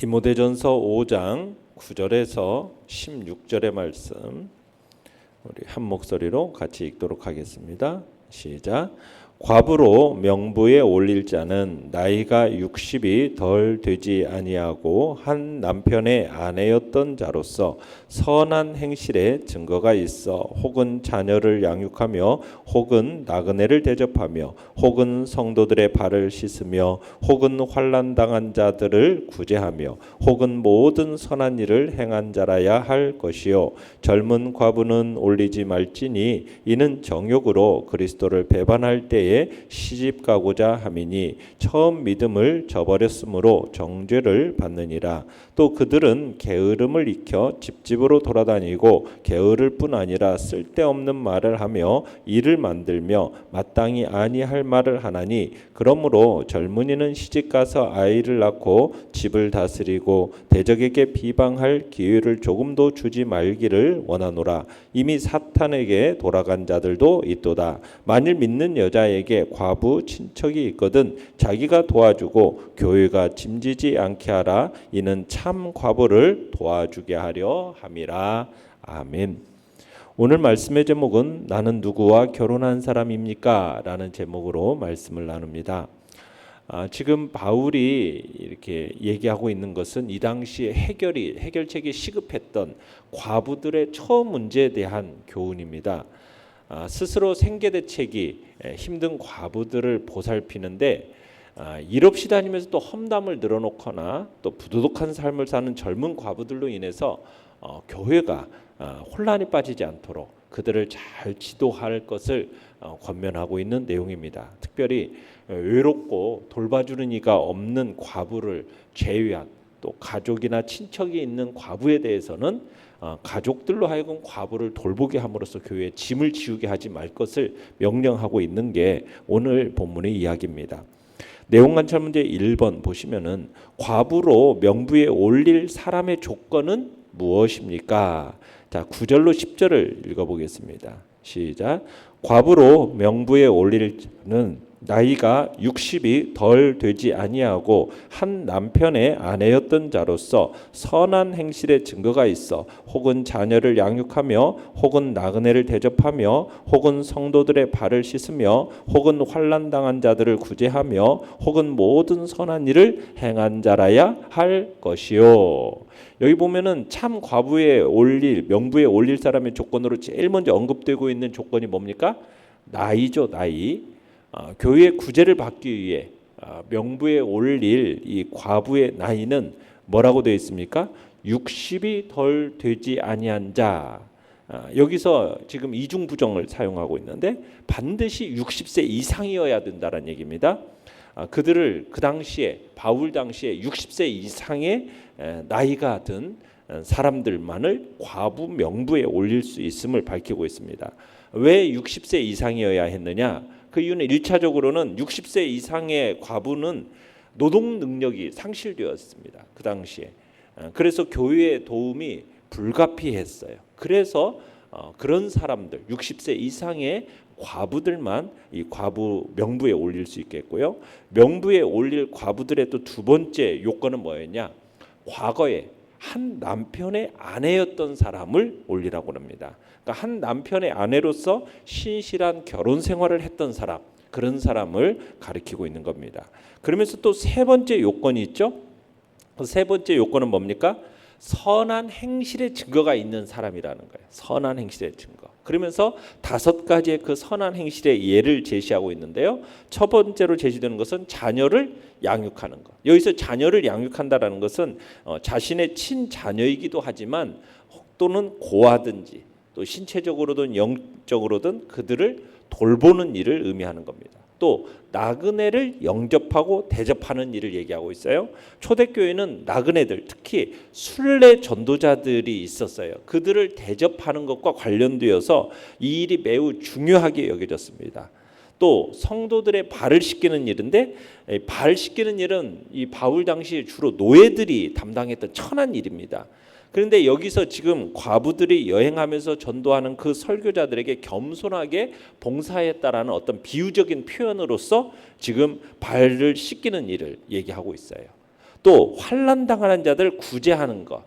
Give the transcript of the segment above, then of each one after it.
디모데전서 5장 9절에서 16절의 말씀 우리 한 목소리로 같이 읽도록 하겠습니다. 시작. 과부로 명부에 올릴 자는 나이가 60이 덜 되지 아니하고 한 남편의 아내였던 자로서 선한 행실에 증거가 있어 혹은 자녀를 양육하며 혹은 나그네를 대접하며 혹은 성도들의 발을 씻으며 혹은 환난 당한 자들을 구제하며 혹은 모든 선한 일을 행한 자라야 할 것이요 젊은 과부는 올리지 말지니 이는 정욕으로 그리스도를 배반할 때에 시집 가고자 함이니 처음 믿음을 저버렸으므로 정죄를 받느니라. 또 그들은 게으름을 익혀 집집으로 돌아다니고 게으를 뿐 아니라 쓸데없는 말을 하며 일을 만들며 마땅히 아니할 말을 하나니 그러므로 젊은이는 시집가서 아이를 낳고 집을 다스리고 대적에게 비방할 기회를 조금도 주지 말기를 원하노라. 이미 사탄에게 돌아간 자들도 있도다. 만일 믿는 여자에게 과부 친척이 있거든 자기가 도와주고 교회가 짐지지 않게 하라. 이는 참 과부를 도와주게 하려 함이라. 아멘. 오늘 말씀의 제목은 나는 누구와 결혼한 사람입니까? 라는 제목으로 말씀을 나눕니다. 지금 바울이 이렇게 얘기하고 있는 것은 이 당시에 해결책이 시급했던 과부들의 처음 문제에 대한 교훈입니다. 스스로 생계대책이 힘든 과부들을 보살피는데 일 없이 다니면서 또 험담을 늘어놓거나 또 부도덕한 삶을 사는 젊은 과부들로 인해서 교회가 혼란에 빠지지 않도록 그들을 잘 지도할 것을 권면하고 있는 내용입니다. 특별히 외롭고 돌봐주는 이가 없는 과부를 제외한 또 가족이나 친척이 있는 과부에 대해서는 가족들로 하여금 과부를 돌보게 함으로써 교회에 짐을 지우게 하지 말 것을 명령하고 있는 게 오늘 본문의 이야기입니다. 내용 관찰 문제 1번 보시면은 과부로 명부에 올릴 사람의 조건은 무엇입니까? 자, 9절로 10절을 읽어보겠습니다. 시작. 과부로 명부에 올릴 자는 나이가 60이 덜 되지 아니하고 한 남편의 아내였던 자로서 선한 행실의 증거가 있어 혹은 자녀를 양육하며 혹은 나그네를 대접하며 혹은 성도들의 발을 씻으며 혹은 환난 당한 자들을 구제하며 혹은 모든 선한 일을 행한 자라야 할 것이요. 여기 보면은 참 과부에 올릴 명부에 올릴 사람의 조건으로 제일 먼저 언급되고 있는 조건이 뭡니까? 나이죠, 나이. 교회의 구제를 받기 위해 명부에 올릴 이 과부의 나이는 뭐라고 되어 있습니까? 60이 덜 되지 아니한 자. 여기서 지금 이중부정을 사용하고 있는데 반드시 60세 이상이어야 된다는 얘기입니다. 그들을 그 당시에 바울 당시에 60세 이상의 나이가 든 사람들만을 과부 명부에 올릴 수 있음을 밝히고 있습니다. 왜 60세 이상이어야 했느냐? 그 이유는 1차적으로는 60세 이상의 과부는 노동 능력이 상실되었습니다. 그 당시에. 그래서 교회의 도움이 불가피했어요. 그래서 그런 사람들 60세 이상의 과부들만 이 과부 명부에 올릴 수 있겠고요. 명부에 올릴 과부들의 또 두 번째 요건은 뭐였냐? 과거에 한 남편의 아내였던 사람을 올리라고 합니다. 그러니까 한 남편의 아내로서 신실한 결혼 생활을 했던 사람, 그런 사람을 가리키고 있는 겁니다. 그러면서 또 세 번째 요건이 있죠. 세 번째 요건은 뭡니까? 선한 행실의 증거가 있는 사람이라는 거예요. 선한 행실의 증거. 그러면서 다섯 가지의 그 선한 행실의 예를 제시하고 있는데요. 첫 번째로 제시되는 것은 자녀를 양육하는 것. 여기서 자녀를 양육한다라는 것은 자신의 친자녀이기도 하지만 또는 고하든지 또 신체적으로든 영적으로든 그들을 돌보는 일을 의미하는 겁니다. 또 나그네를 영접하고 대접하는 일을 얘기하고 있어요. 초대교회는 나그네들, 특히 순례 전도자들이 있었어요. 그들을 대접하는 것과 관련되어서 이 일이 매우 중요하게 여겨졌습니다. 또 성도들의 발을 씻기는 일인데 발 씻기는 일은 이 바울 당시 주로 노예들이 담당했던 천한 일입니다. 그런데 여기서 지금 과부들이 여행하면서 전도하는 그 설교자들에게 겸손하게 봉사했다라는 어떤 비유적인 표현으로서 지금 발을 씻기는 일을 얘기하고 있어요. 또 환난 당하는 자들 구제하는 것.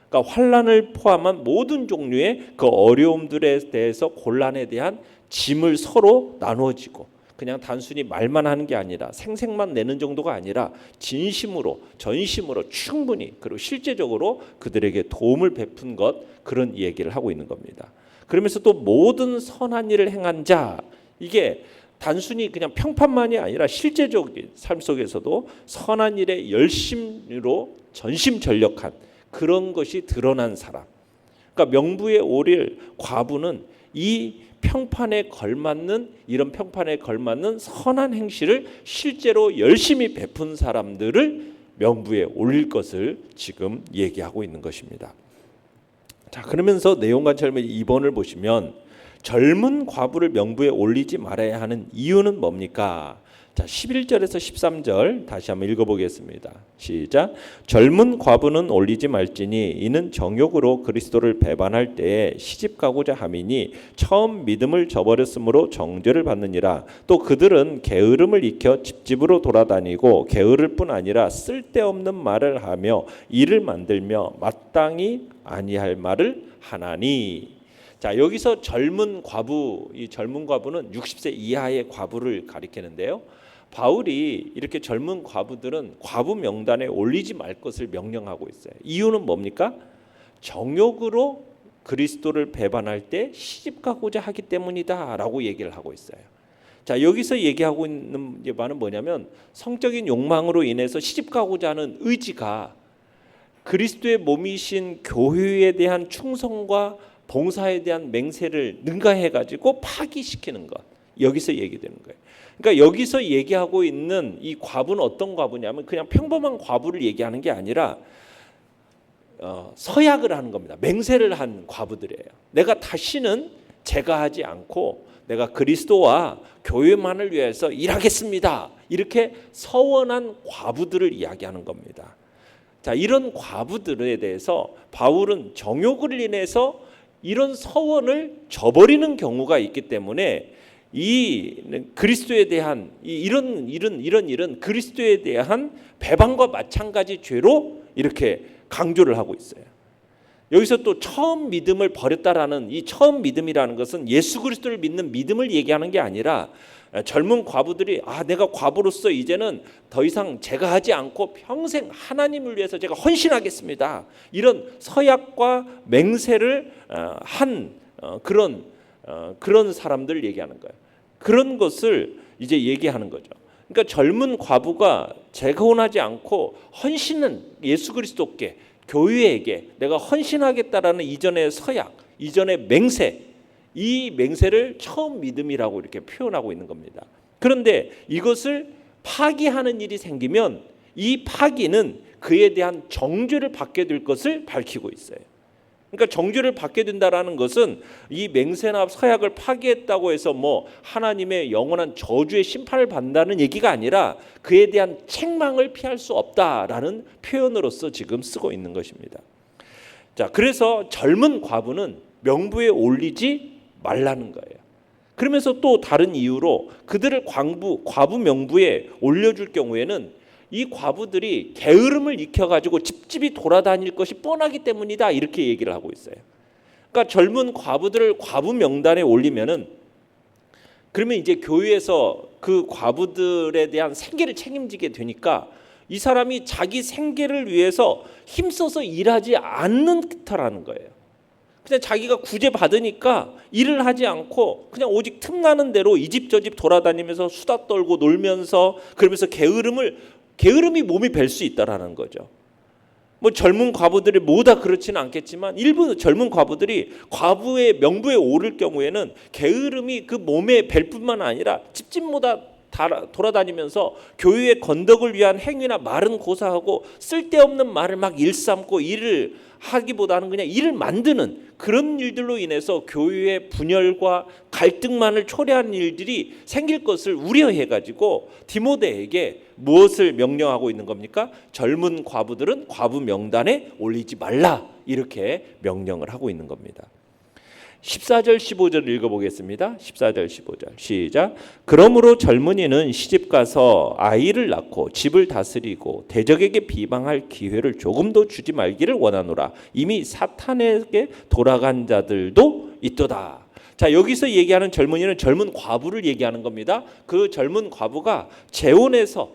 그러니까 환난을 포함한 모든 종류의 그 어려움들에 대해서 곤란에 대한 짐을 서로 나누어지고 그냥 단순히 말만 하는 게 아니라 생색만 내는 정도가 아니라 진심으로 전심으로 충분히 그리고 실제적으로 그들에게 도움을 베푼 것 그런 얘기를 하고 있는 겁니다. 그러면서 또 모든 선한 일을 행한 자 이게 단순히 그냥 평판만이 아니라 실제적인 삶 속에서도 선한 일에 열심으로 전심전력한 그런 것이 드러난 사람. 그러니까 명부에 오를 과부는 이 평판에 걸맞는 이런 평판에 걸맞는 선한 행실을 실제로 열심히 베푼 사람들을 명부에 올릴 것을 지금 얘기하고 있는 것입니다. 자, 그러면서 내용관찰문 2번을 보시면 젊은 과부를 명부에 올리지 말아야 하는 이유는 뭡니까? 자, 11절에서 13절 다시 한번 읽어보겠습니다. 시작. 젊은 과부는 올리지 말지니 이는 정욕으로 그리스도를 배반할 때에 시집가고자 함이니 처음 믿음을 저버렸으므로 정죄를 받느니라. 또 그들은 게으름을 익혀 집집으로 돌아다니고 게으를 뿐 아니라 쓸데없는 말을 하며 일을 만들며 마땅히 아니할 말을 하나니. 자, 여기서 젊은 과부, 이 젊은 과부는 60세 이하의 과부를 가리키는데요. 바울이 이렇게 젊은 과부들은 과부 명단에 올리지 말 것을 명령하고 있어요. 이유는 뭡니까? 정욕으로 그리스도를 배반할 때 시집가고자 하기 때문이다라고 얘기를 하고 있어요. 자, 여기서 얘기하고 있는 바는 뭐냐면 성적인 욕망으로 인해서 시집가고자 하는 의지가 그리스도의 몸이신 교회에 대한 충성과 봉사에 대한 맹세를 능가해가지고 파기시키는 것. 여기서 얘기되는 거예요. 그러니까 여기서 얘기하고 있는 이 과부는 어떤 과부냐면 그냥 평범한 과부를 얘기하는 게 아니라 서약을 하는 겁니다. 맹세를 한 과부들이에요. 내가 다시는 제가 하지 않고 내가 그리스도와 교회만을 위해서 일하겠습니다. 이렇게 서원한 과부들을 이야기하는 겁니다. 자, 이런 과부들에 대해서 바울은 정욕을 인해서 이런 서원을 저버리는 경우가 있기 때문에 이 그리스도에 대한 이런 일은 그리스도에 대한 배반과 마찬가지 죄로 이렇게 강조를 하고 있어요. 여기서 또 처음 믿음을 버렸다라는 이 처음 믿음이라는 것은 예수 그리스도를 믿는 믿음을 얘기하는 게 아니라 젊은 과부들이 내가 과부로서 이제는 더 이상 제가 하지 않고 평생 하나님을 위해서 제가 헌신하겠습니다. 이런 서약과 맹세를 한 그런 사람들을 얘기하는 거예요. 그런 것을 이제 얘기하는 거죠. 그러니까 젊은 과부가 재혼하지 않고 헌신은 예수 그리스도께 교회에게 내가 헌신하겠다라는 이전의 서약, 이전의 맹세, 이 맹세를 처음 믿음이라고 이렇게 표현하고 있는 겁니다. 그런데 이것을 파기하는 일이 생기면 이 파기는 그에 대한 정죄를 받게 될 것을 밝히고 있어요. 그러니까 정죄를 받게 된다라는 것은 이 맹세나 서약을 파기했다고 해서 하나님의 영원한 저주의 심판을 받는다는 얘기가 아니라 그에 대한 책망을 피할 수 없다라는 표현으로서 지금 쓰고 있는 것입니다. 자, 그래서 젊은 과부는 명부에 올리지 말라는 거예요. 그러면서 또 다른 이유로 그들을 과부 명부에 올려줄 경우에는 이 과부들이 게으름을 익혀가지고 집집이 돌아다닐 것이 뻔하기 때문이다 이렇게 얘기를 하고 있어요. 그러니까 젊은 과부들을 과부 명단에 올리면은 그러면 이제 교회에서 그 과부들에 대한 생계를 책임지게 되니까 이 사람이 자기 생계를 위해서 힘써서 일하지 않는다라는 거예요. 그냥 자기가 구제받으니까 일을 하지 않고 그냥 오직 틈나는 대로 이 집 저 집 돌아다니면서 수다 떨고 놀면서 그러면서 게으름이 몸이 뵐 수 있다라는 거죠. 젊은 과부들이 모두 그렇지는 않겠지만 일부 젊은 과부들이 과부의 명부에 오를 경우에는 게으름이 그 몸에 뵐 뿐만 아니라 집집마다 돌아다니면서 교회의 건덕을 위한 행위나 말은 고사하고 쓸데없는 말을 막 일삼고 일을 하기보다는 그냥 일을 만드는 그런 일들로 인해서 교회의 분열과 갈등만을 초래하는 일들이 생길 것을 우려해가지고 디모데에게 무엇을 명령하고 있는 겁니까? 젊은 과부들은 과부 명단에 올리지 말라 이렇게 명령을 하고 있는 겁니다. 14절 15절 읽어보겠습니다. 14절 15절 시작. 그러므로 젊은이는 시집가서 아이를 낳고 집을 다스리고 대적에게 비방할 기회를 조금도 주지 말기를 원하노라. 이미 사탄에게 돌아간 자들도 있도다. 자, 여기서 얘기하는 젊은이는 젊은 과부를 얘기하는 겁니다. 그 젊은 과부가 재혼해서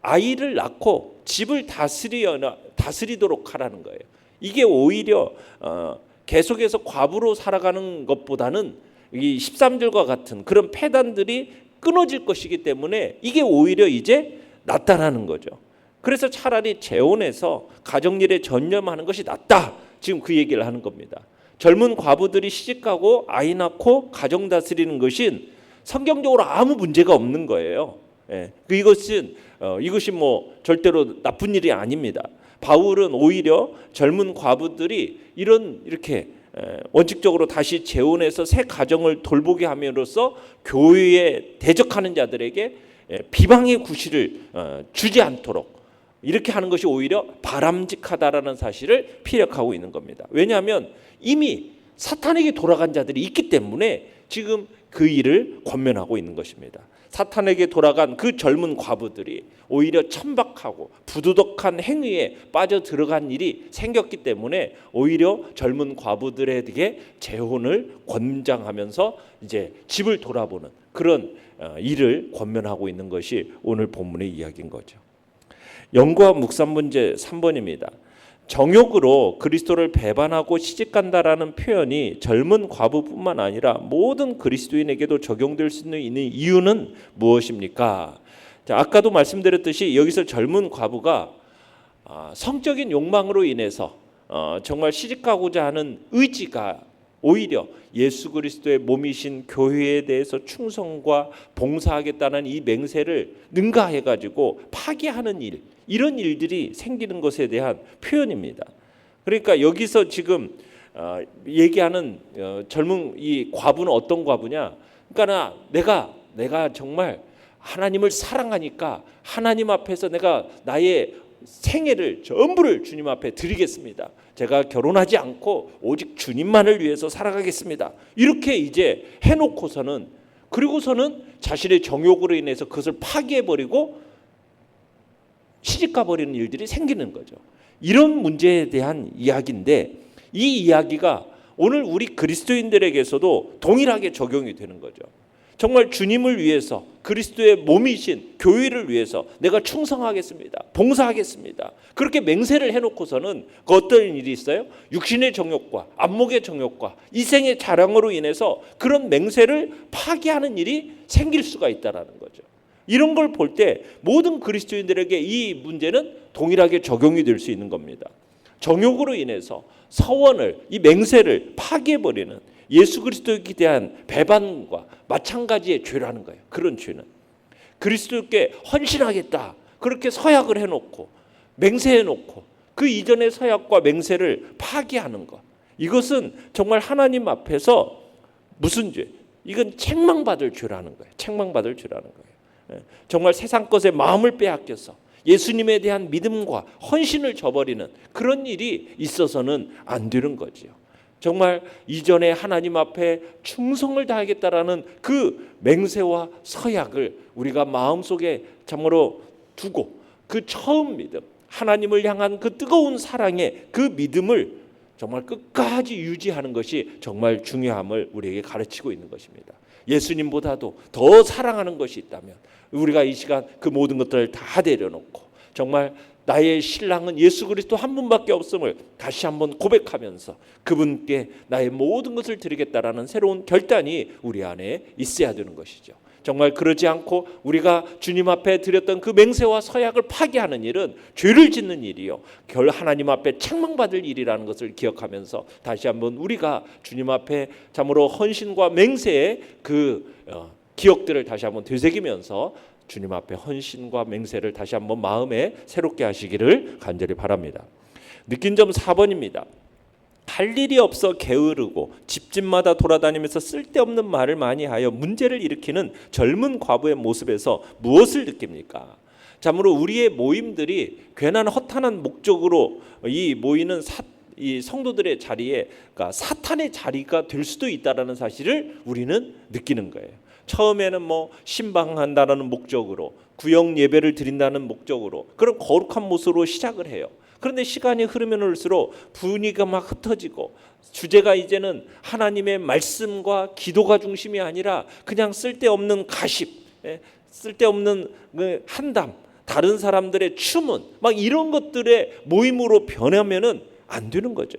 아이를 낳고 집을 다스리도록 하라는 거예요. 이게 오히려 계속해서 과부로 살아가는 것보다는 이 13절과 같은 그런 폐단들이 끊어질 것이기 때문에 이게 오히려 이제 낫다라는 거죠. 그래서 차라리 재혼해서 가정일에 전념하는 것이 낫다. 지금 그 얘기를 하는 겁니다. 젊은 과부들이 시집가고 아이 낳고 가정 다스리는 것은 성경적으로 아무 문제가 없는 거예요. 이것이 뭐 절대로 나쁜 일이 아닙니다. 바울은 오히려 젊은 과부들이 이렇게 원칙적으로 다시 재혼해서 새 가정을 돌보게 함으로써 교회에 대적하는 자들에게 비방의 구실을 주지 않도록 이렇게 하는 것이 오히려 바람직하다라는 사실을 피력하고 있는 겁니다. 왜냐하면 이미 사탄에게 돌아간 자들이 있기 때문에 지금 그 일을 권면하고 있는 것입니다. 사탄에게 돌아간 그 젊은 과부들이 오히려 천박하고 부도덕한 행위에 빠져 들어간 일이 생겼기 때문에 오히려 젊은 과부들에게 재혼을 권장하면서 이제 집을 돌아보는 그런 일을 권면하고 있는 것이 오늘 본문의 이야기인 거죠. 연구와 묵상 문제 3번입니다. 정욕으로 그리스도를 배반하고 시집간다라는 표현이 젊은 과부뿐만 아니라 모든 그리스도인에게도 적용될 수 있는 이유는 무엇입니까? 자, 아까도 말씀드렸듯이 여기서 젊은 과부가 성적인 욕망으로 인해서 정말 시집가고자 하는 의지가 오히려 예수 그리스도의 몸이신 교회에 대해서 충성과 봉사하겠다는 이 맹세를 능가해가지고 파기하는 일, 이런 일들이 생기는 것에 대한 표현입니다. 그러니까 여기서 지금 얘기하는 젊은 이 과부는 어떤 과부냐? 그러니까 내가 정말 하나님을 사랑하니까 하나님 앞에서 내가 나의 생애를 전부를 주님 앞에 드리겠습니다. 제가 결혼하지 않고 오직 주님만을 위해서 살아가겠습니다. 이렇게 이제 해놓고서는 그리고서는 자신의 정욕으로 인해서 그것을 파기해버리고 시집가버리는 일들이 생기는 거죠. 이런 문제에 대한 이야기인데 이 이야기가 오늘 우리 그리스도인들에게서도 동일하게 적용이 되는 거죠. 정말 주님을 위해서 그리스도의 몸이신 교회를 위해서 내가 충성하겠습니다. 봉사하겠습니다. 그렇게 맹세를 해놓고서는 어떤 일이 있어요? 육신의 정욕과 안목의 정욕과 이생의 자랑으로 인해서 그런 맹세를 파기하는 일이 생길 수가 있다는 거죠. 이런 걸 볼 때 모든 그리스도인들에게 이 문제는 동일하게 적용이 될 수 있는 겁니다. 정욕으로 인해서 서원을 이 맹세를 파기해버리는 예수 그리스도에 대한 배반과 마찬가지의 죄라는 거예요. 그런 죄는 그리스도께 헌신하겠다 그렇게 서약을 해놓고 맹세해놓고 그 이전의 서약과 맹세를 파기하는 것, 이것은 정말 하나님 앞에서 무슨 죄? 이건 책망받을 죄라는 거예요. 책망받을 죄라는 거예요. 정말 세상 것에 마음을 빼앗겨서 예수님에 대한 믿음과 헌신을 저버리는 그런 일이 있어서는 안 되는 거지요. 정말 이전에 하나님 앞에 충성을 다하겠다라는 그 맹세와 서약을 우리가 마음속에 참으로 두고 그 처음 믿음, 하나님을 향한 그 뜨거운 사랑의 그 믿음을 정말 끝까지 유지하는 것이 정말 중요함을 우리에게 가르치고 있는 것입니다. 예수님보다도 더 사랑하는 것이 있다면 우리가 이 시간 그 모든 것들을 다 내려놓고 정말 나의 신랑은 예수 그리스도 한 분밖에 없음을 다시 한번 고백하면서 그분께 나의 모든 것을 드리겠다라는 새로운 결단이 우리 안에 있어야 되는 것이죠. 정말 그러지 않고 우리가 주님 앞에 드렸던 그 맹세와 서약을 파기하는 일은 죄를 짓는 일이요, 결 하나님 앞에 책망받을 일이라는 것을 기억하면서 다시 한번 우리가 주님 앞에 참으로 헌신과 맹세의 그 기억들을 다시 한번 되새기면서 주님 앞에 헌신과 맹세를 다시 한번 마음에 새롭게 하시기를 간절히 바랍니다. 느낀 점 4번입니다. 할 일이 없어 게으르고 집집마다 돌아다니면서 쓸데없는 말을 많이 하여 문제를 일으키는 젊은 과부의 모습에서 무엇을 느낍니까? 참으로 우리의 모임들이 괜한 허탄한 목적으로 이 모이는 이 성도들의 자리에 그러니까 사탄의 자리가 될 수도 있다라는 사실을 우리는 느끼는 거예요. 처음에는 뭐 신방한다라는 목적으로 구역 예배를 드린다는 목적으로 그런 거룩한 모습으로 시작을 해요. 그런데 시간이 흐르면 흘수록 분위기가 막 흩어지고 주제가 이제는 하나님의 말씀과 기도가 중심이 아니라 그냥 쓸데없는 가십, 쓸데없는 한담, 다른 사람들의 추문 막 이런 것들의 모임으로 변하면은 안 되는 거죠.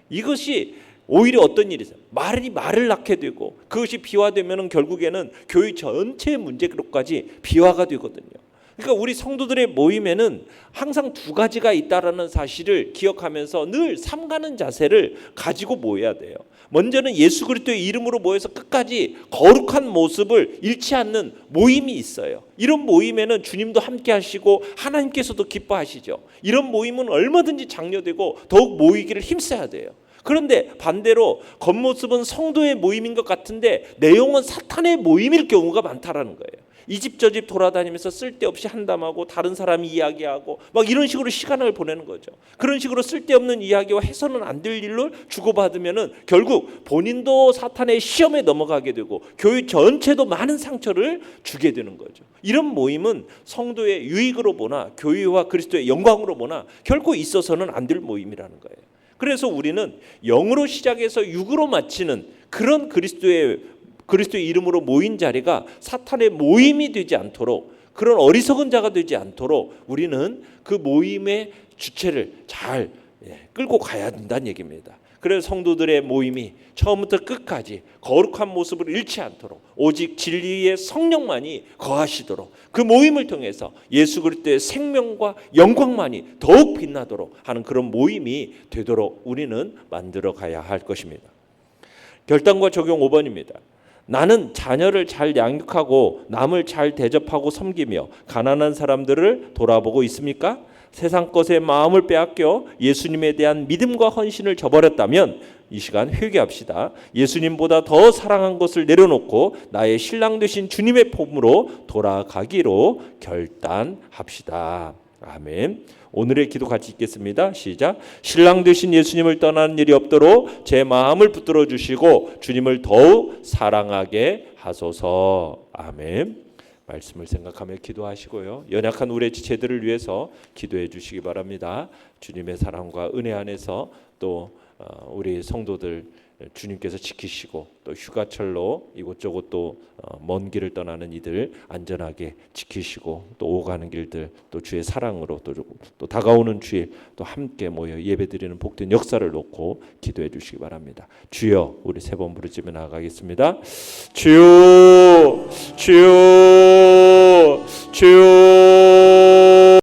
이것이 오히려 어떤 일이 있어요? 말을 낳게 되고 그것이 비화되면은 결국에는 교회 전체의 문제로까지 비화가 되거든요. 그러니까 우리 성도들의 모임에는 항상 두 가지가 있다라는 사실을 기억하면서 늘 삼가는 자세를 가지고 모여야 돼요. 먼저는 예수 그리스도의 이름으로 모여서 끝까지 거룩한 모습을 잃지 않는 모임이 있어요. 이런 모임에는 주님도 함께 하시고 하나님께서도 기뻐하시죠. 이런 모임은 얼마든지 장려되고 더욱 모이기를 힘써야 돼요. 그런데 반대로 겉모습은 성도의 모임인 것 같은데 내용은 사탄의 모임일 경우가 많다라는 거예요. 이 집 저 집 돌아다니면서 쓸데없이 한담하고 다른 사람이 이야기하고 막 이런 식으로 시간을 보내는 거죠. 그런 식으로 쓸데없는 이야기와 해서는 안 될 일로 주고받으면은 결국 본인도 사탄의 시험에 넘어가게 되고 교회 전체도 많은 상처를 주게 되는 거죠. 이런 모임은 성도의 유익으로 보나 교회와 그리스도의 영광으로 보나 결코 있어서는 안 될 모임이라는 거예요. 그래서 우리는 영으로 시작해서 육으로 마치는 그런 그리스도의 이름으로 모인 자리가 사탄의 모임이 되지 않도록 그런 어리석은 자가 되지 않도록 우리는 그 모임의 주체를 잘 끌고 가야 된다는 얘기입니다. 그래서 성도들의 모임이 처음부터 끝까지 거룩한 모습을 잃지 않도록 오직 진리의 성령만이 거하시도록 그 모임을 통해서 예수 그리스도의 생명과 영광만이 더욱 빛나도록 하는 그런 모임이 되도록 우리는 만들어 가야 할 것입니다. 결단과 적용 5번입니다. 나는 자녀를 잘 양육하고 남을 잘 대접하고 섬기며 가난한 사람들을 돌아보고 있습니까? 세상 것에 마음을 빼앗겨 예수님에 대한 믿음과 헌신을 저버렸다면 이 시간 회개합시다. 예수님보다 더 사랑한 것을 내려놓고 나의 신랑 되신 주님의 품으로 돌아가기로 결단합시다. 아멘. 오늘의 기도 같이 읽겠습니다. 시작. 신랑 되신 예수님을 떠나는 일이 없도록 제 마음을 붙들어 주시고 주님을 더욱 사랑하게 하소서. 아멘. 말씀을 생각하며 기도하시고요. 연약한 우리의 지체들을 위해서 기도해 주시기 바랍니다. 주님의 사랑과 은혜 안에서 또 우리 성도들 주님께서 지키시고 또 휴가철로 이곳저곳 또 먼 길을 떠나는 이들 안전하게 지키시고 또 오가는 길들 또 주의 사랑으로 또 다가오는 주일 또 함께 모여 예배드리는 복된 역사를 놓고 기도해 주시기 바랍니다. 주여, 우리 세 번 부르짖으며 나아가겠습니다. 주여, 주여, 주여.